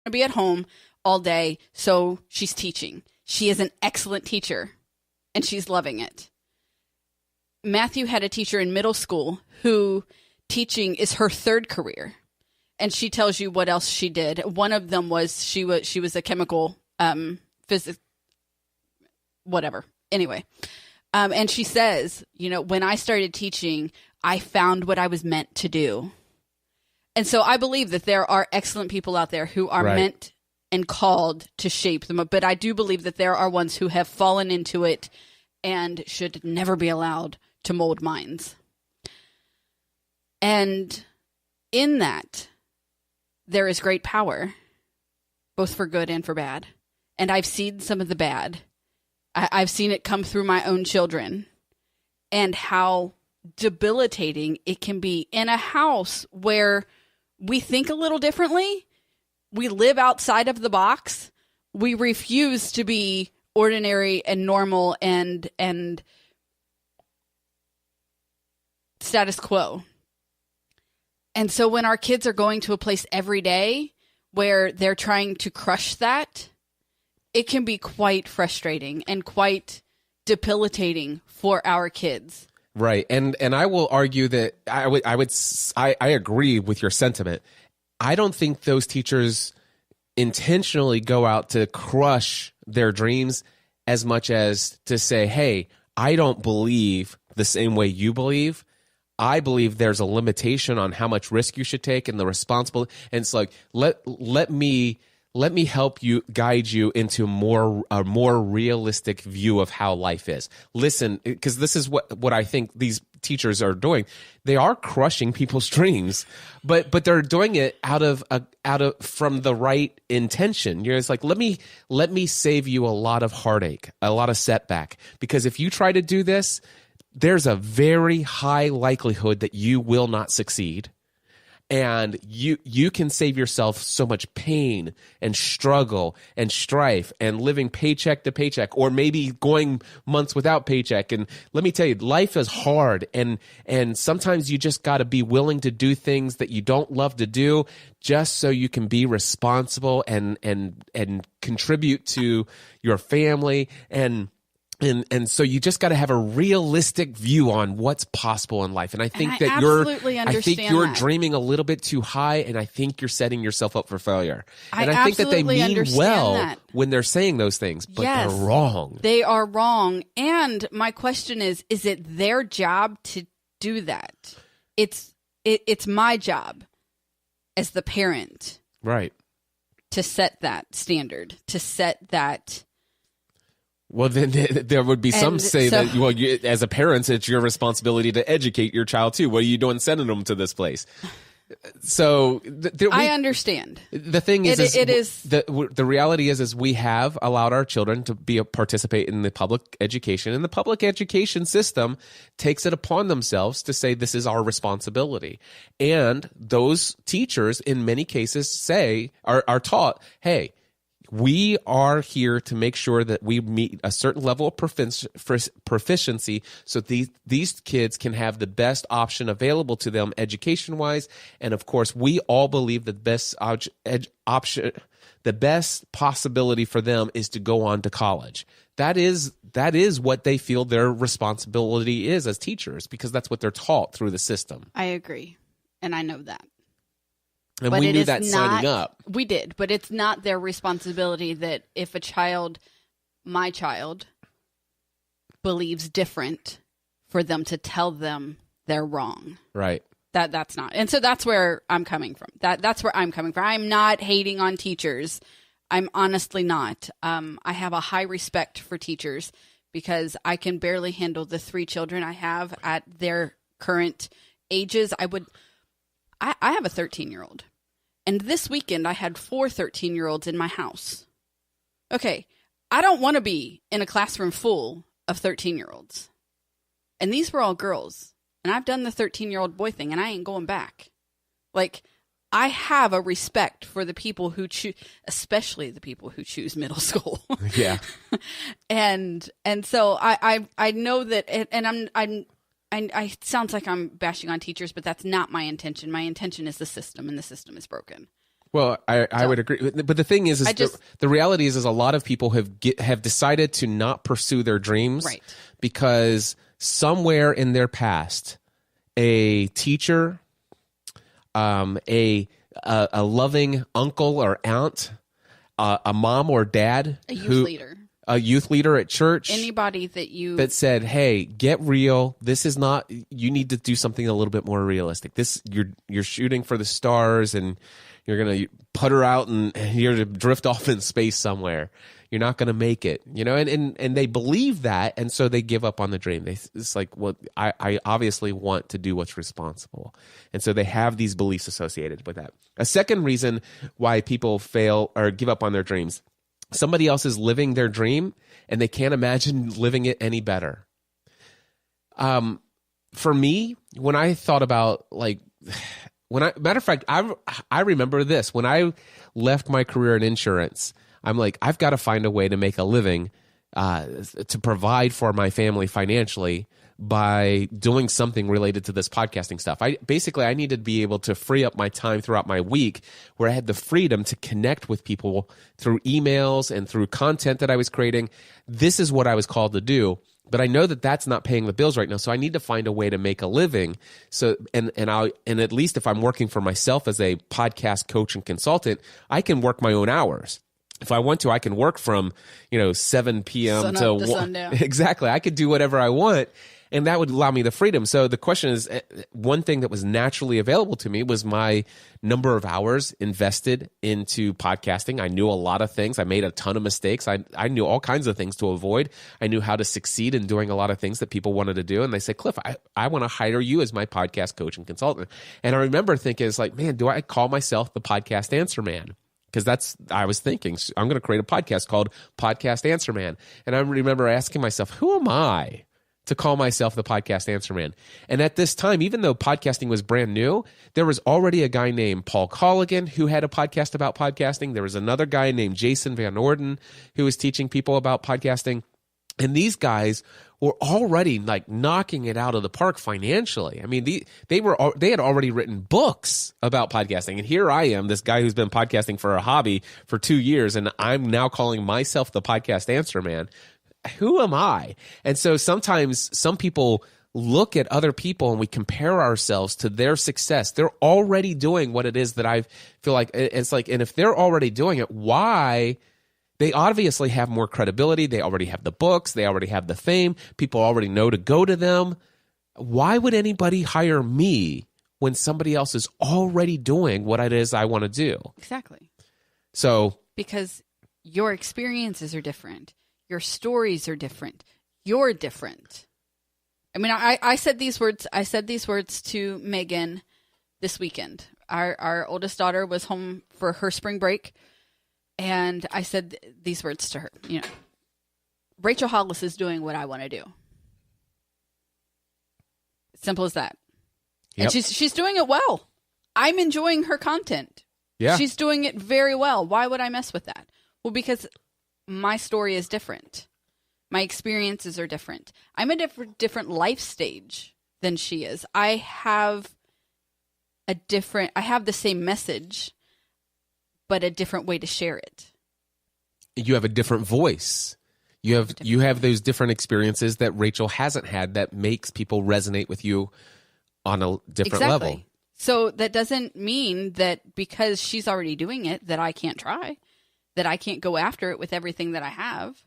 to be at home all day, so she's teaching. She is an excellent teacher, and she's loving it. Matthew had a teacher in middle school who teaching is her third career, and she tells you what else she did. One of them was she was a chemical physics, whatever. Anyway, and she says, when I started teaching, I found what I was meant to do. And so I believe that there are excellent people out there who are meant and called to shape them. But I do believe that there are ones who have fallen into it and should never be allowed to mold minds. And in that, there is great power, both for good and for bad. And I've seen some of the bad. I've seen it come through my own children, and how debilitating it can be in a house where we think a little differently. We live outside of the box. We refuse to be ordinary and normal and status quo. And so when our kids are going to a place every day where they're trying to crush that, it can be quite frustrating and quite debilitating for our kids. Right. And I will argue that I agree with your sentiment. I don't think those teachers intentionally go out to crush their dreams as much as to say, hey, I don't believe the same way you believe. I believe there's a limitation on how much risk you should take and the responsible. And it's like, let me help you, guide you into a more realistic view of how life is. Listen, because this is what I think these teachers are doing. They are crushing people's dreams, but they're doing it out of from the right intention. You're just like, let me save you a lot of heartache, a lot of setback, because if you try to do this, there's a very high likelihood that you will not succeed. And you can save yourself so much pain and struggle and strife and living paycheck to paycheck, or maybe going months without paycheck. And let me tell you, life is hard, and sometimes you just got to be willing to do things that you don't love to do just so you can be responsible and contribute to your family. And so you just got to have a realistic view on what's possible in life. And I think you're dreaming a little bit too high, and I think you're setting yourself up for failure. And I think that they mean well when they're saying those things, but they're wrong. They are wrong. And my question is it their job to do that? It's my job as the parent. Right. To set that standard, to set that. Well, then there would be some say that, well, as a parent, it's your responsibility to educate your child too. What are you doing sending them to this place? So I understand. The thing is, the reality is we have allowed our children to participate in the public education, and the public education system takes it upon themselves to say this is our responsibility. And those teachers, in many cases, are taught, hey, we are here to make sure that we meet a certain level of proficiency so these kids can have the best option available to them education-wise. And, of course, we all believe that the best possibility for them is to go on to college. That is what they feel their responsibility is as teachers, because that's what they're taught through the system. I agree, and I know that. And we knew that signing up. We did, but it's not their responsibility that if my child, believes different, for them to tell them they're wrong. Right. That's not. And so that's where I'm coming from. That's where I'm coming from. I'm not hating on teachers. I'm honestly not. I have a high respect for teachers because I can barely handle the 3 children I have at their current ages. I have a 13-year-old. And this weekend, I had 4 13-year-olds in my house. Okay, I don't want to be in a classroom full of 13-year-olds. And these were all girls. And I've done the 13-year-old boy thing, and I ain't going back. Like, I have a respect for the people who choose, especially the people who choose middle school. Yeah. And so I know that, and it sounds like I'm bashing on teachers, but that's not my intention. My intention is the system, and the system is broken. Well, I would agree, but the thing is the reality is a lot of people have decided to not pursue their dreams, right, because somewhere in their past, a teacher, a loving uncle or aunt, a mom or dad, a youth leader at church, anybody that said, "Hey, get real. This is not. You need to do something a little bit more realistic. You're shooting for the stars, and you're gonna putter out, and you're to drift off in space somewhere. You're not gonna make it, And they believe that, and so they give up on the dream. It's like, well, I obviously want to do what's responsible, and so they have these beliefs associated with that. A second reason why people fail or give up on their dreams. Somebody else is living their dream and they can't imagine living it any better. For me, when I thought about matter of fact, I remember this. When I left my career in insurance, I'm like, I've got to find a way to make a living to provide for my family financially by doing something related to this podcasting stuff. I needed to be able to free up my time throughout my week where I had the freedom to connect with people through emails and through content that I was creating. This is what I was called to do. But I know that that's not paying the bills right now, so I need to find a way to make a living. So, and at least if I'm working for myself as a podcast coach and consultant, I can work my own hours. If I want to, I can work from 7 p.m. to sundown. Exactly. I could do whatever I want, and that would allow me the freedom. So the question is, one thing that was naturally available to me was my number of hours invested into podcasting. I knew a lot of things. I made a ton of mistakes. I knew all kinds of things to avoid. I knew how to succeed in doing a lot of things that people wanted to do. And they said, Cliff, I want to hire you as my podcast coach and consultant. And I remember thinking, it's like, man, do I call myself the podcast answer man? Because I was thinking, I'm going to create a podcast called Podcast Answer Man. And I remember asking myself, who am I to call myself the podcast answer man? And at this time, even though podcasting was brand new, there was already a guy named Paul Colligan who had a podcast about podcasting. There was another guy named Jason Van Orden who was teaching people about podcasting. And these guys were already knocking it out of the park financially. I mean, they had already written books about podcasting. And here I am, this guy who's been podcasting for a hobby for 2 years, and I'm now calling myself the podcast answer man. Who am I? And so sometimes some people look at other people and we compare ourselves to their success. They're already doing what it is that I feel like it's like, and if they're already doing it, why? They obviously have more credibility. They already have the books. They already have the fame. People already know to go to them. Why would anybody hire me when somebody else is already doing what it is I want to do? Exactly. So, because your experiences are different. Your stories are different. You're different. I mean, I said these words. I said these words to Megan this weekend. Our oldest daughter was home for her spring break, and I said these words to her. Rachel Hollis is doing what I want to do. Simple as that. Yep. And she's doing it well. I'm enjoying her content. Yeah. She's doing it very well. Why would I mess with that? Well, because my story is different. My experiences are different. I'm a different life stage than she is. I have the same message, but a different way to share it. You have a different voice. You have those different experiences that Rachel hasn't had that makes people resonate with you on a different level. So that doesn't mean that because she's already doing it that I can't try, that I can't go after it with everything that I have.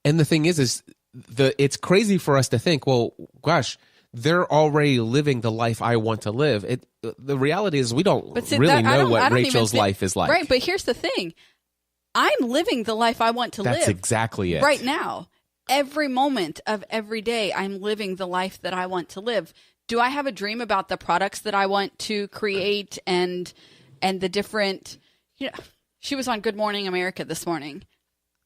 And the thing is it's crazy for us to think, well, gosh, they're already living the life I want to live. The reality is we don't really know what Rachel's life is like. Right, but here's the thing. I'm living the life I want to live. That's exactly it. Right now. Every moment of every day, I'm living the life that I want to live. Do I have a dream about the products that I want to create and the different, she was on Good Morning America this morning.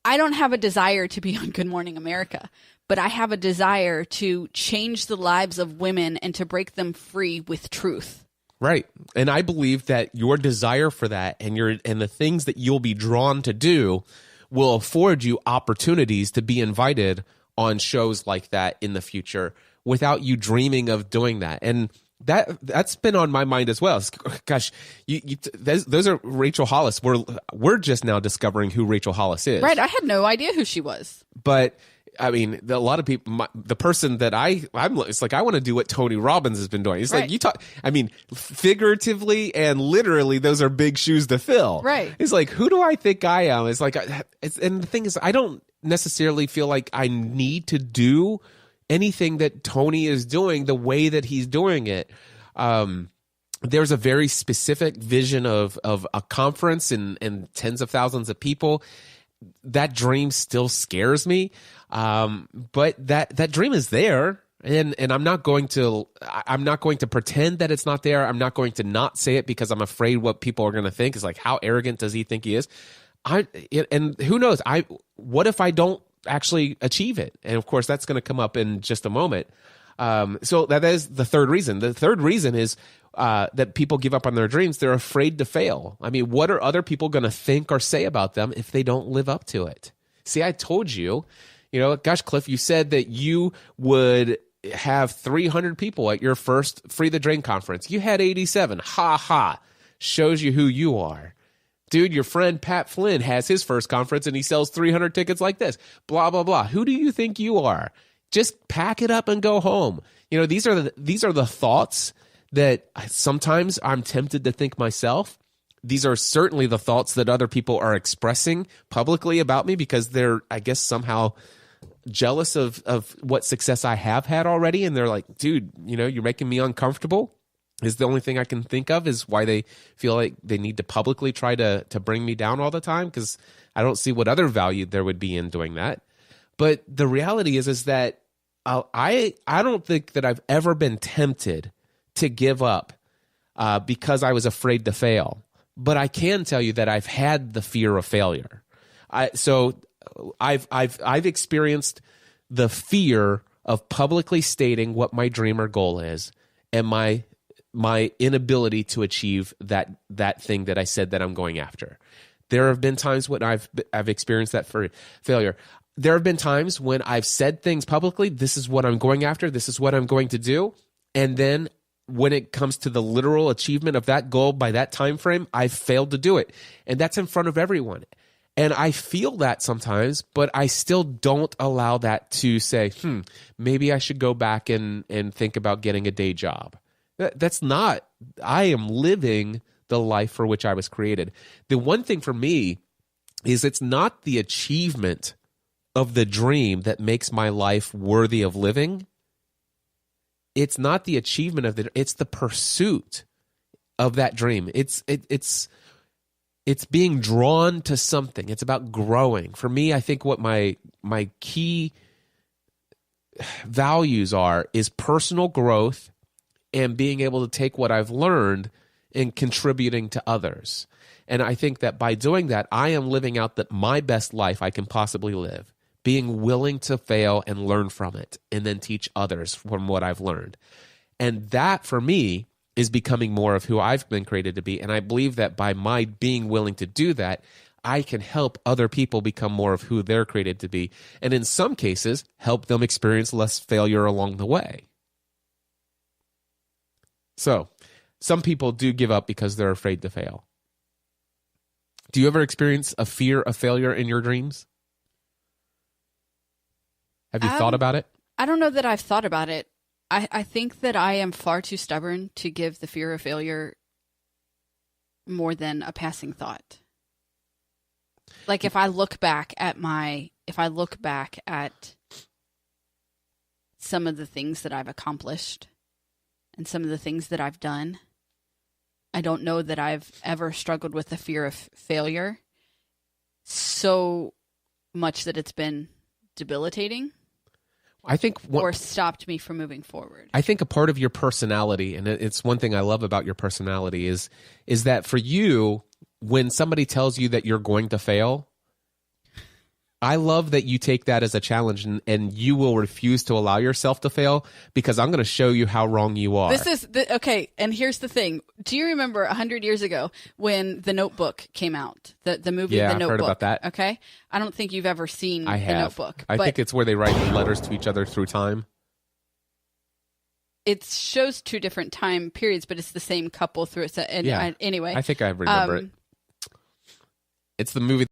I don't have a desire to be on Good Morning America, but I have a desire to change the lives of women and to break them free with truth. Right. And I believe that your desire for that and the things that you'll be drawn to do will afford you opportunities to be invited on shows like that in the future without you dreaming of doing that. And That's been on my mind as well. Gosh, those are Rachel Hollis. We're just now discovering who Rachel Hollis is. Right. I had no idea who she was. But I mean, a lot of people, the person that it's like, I want to do what Tony Robbins has been doing. It's like, I mean, figuratively and literally, those are big shoes to fill. Right. It's like, who do I think I am? It's like, and the thing is, I don't necessarily feel like I need to do anything that Tony is doing the way that he's doing it. There's a very specific vision of a conference and tens of thousands of people. That dream still scares me. But that dream is there. And I'm not going to pretend that it's not there. I'm not going to not say it because I'm afraid what people are going to think. Is like, how arrogant does he think he is? And who knows? What if I don't actually achieve it? And of course, that's going to come up in just a moment. So that is the third reason. The third reason is that people give up on their dreams. They're afraid to fail. I mean, what are other people going to think or say about them if they don't live up to it? See, I told you, gosh, Cliff, you said that you would have 300 people at your first Free the Drain conference. You had 87. Ha ha. Shows you who you are. Dude, your friend Pat Flynn has his first conference and he sells 300 tickets like this. Blah, blah, blah. Who do you think you are? Just pack it up and go home. These are the thoughts that sometimes I'm tempted to think myself. These are certainly the thoughts that other people are expressing publicly about me because they're, I guess, somehow jealous of what success I have had already. And they're like, dude, you're making me uncomfortable. Is the only thing I can think of is why they feel like they need to publicly try to bring me down all the time, because I don't see what other value there would be in doing that. But the reality is that I don't think that I've ever been tempted to give up because I was afraid to fail. But I can tell you that I've had the fear of failure. So I've experienced the fear of publicly stating what my dream or goal is, and my inability to achieve that thing that I said that I'm going after. There have been times when I've experienced that failure. There have been times when I've said things publicly, this is what I'm going after, this is what I'm going to do, and then when it comes to the literal achievement of that goal by that time frame, I've failed to do it. And that's in front of everyone. And I feel that sometimes, but I still don't allow that to say, maybe I should go back and think about getting a day job. That's not, I am living the life for which I was created. The one thing for me is it's not the achievement of the dream that makes my life worthy of living. It's not the achievement of it's the pursuit of that dream. It's being drawn to something. It's about growing. For me, I think what my key values is personal growth and being able to take what I've learned and contributing to others. And I think that by doing that, I am living out my best life I can possibly live, being willing to fail and learn from it, and then teach others from what I've learned. And that, for me, is becoming more of who I've been created to be. And I believe that by my being willing to do that, I can help other people become more of who they're created to be. And in some cases, help them experience less failure along the way. So, some people do give up because they're afraid to fail. Do you ever experience a fear of failure in your dreams? Have you thought about it? I don't know that I've thought about it. I think that I am far too stubborn to give the fear of failure more than a passing thought. Like if I look back at some of the things that I've accomplished and some of the things that I've done, I don't know that I've ever struggled with the fear of failure so much that it's been debilitating. I think or stopped me from moving forward. I think a part of your personality, and it's one thing I love about your personality, is that for you, when somebody tells you that you're going to fail, I love that you take that as a challenge and you will refuse to allow yourself to fail, because I'm going to show you how wrong you are. Okay, and here's the thing. Do you remember 100 years ago when The Notebook came out? The movie The Notebook. Yeah, I've heard about that. Okay? I don't think you've ever seen The Notebook. I think it's where they write letters to each other through time. it shows two different time periods, but it's the same couple through it. And Yeah. anyway, I think I remember it. It's the movie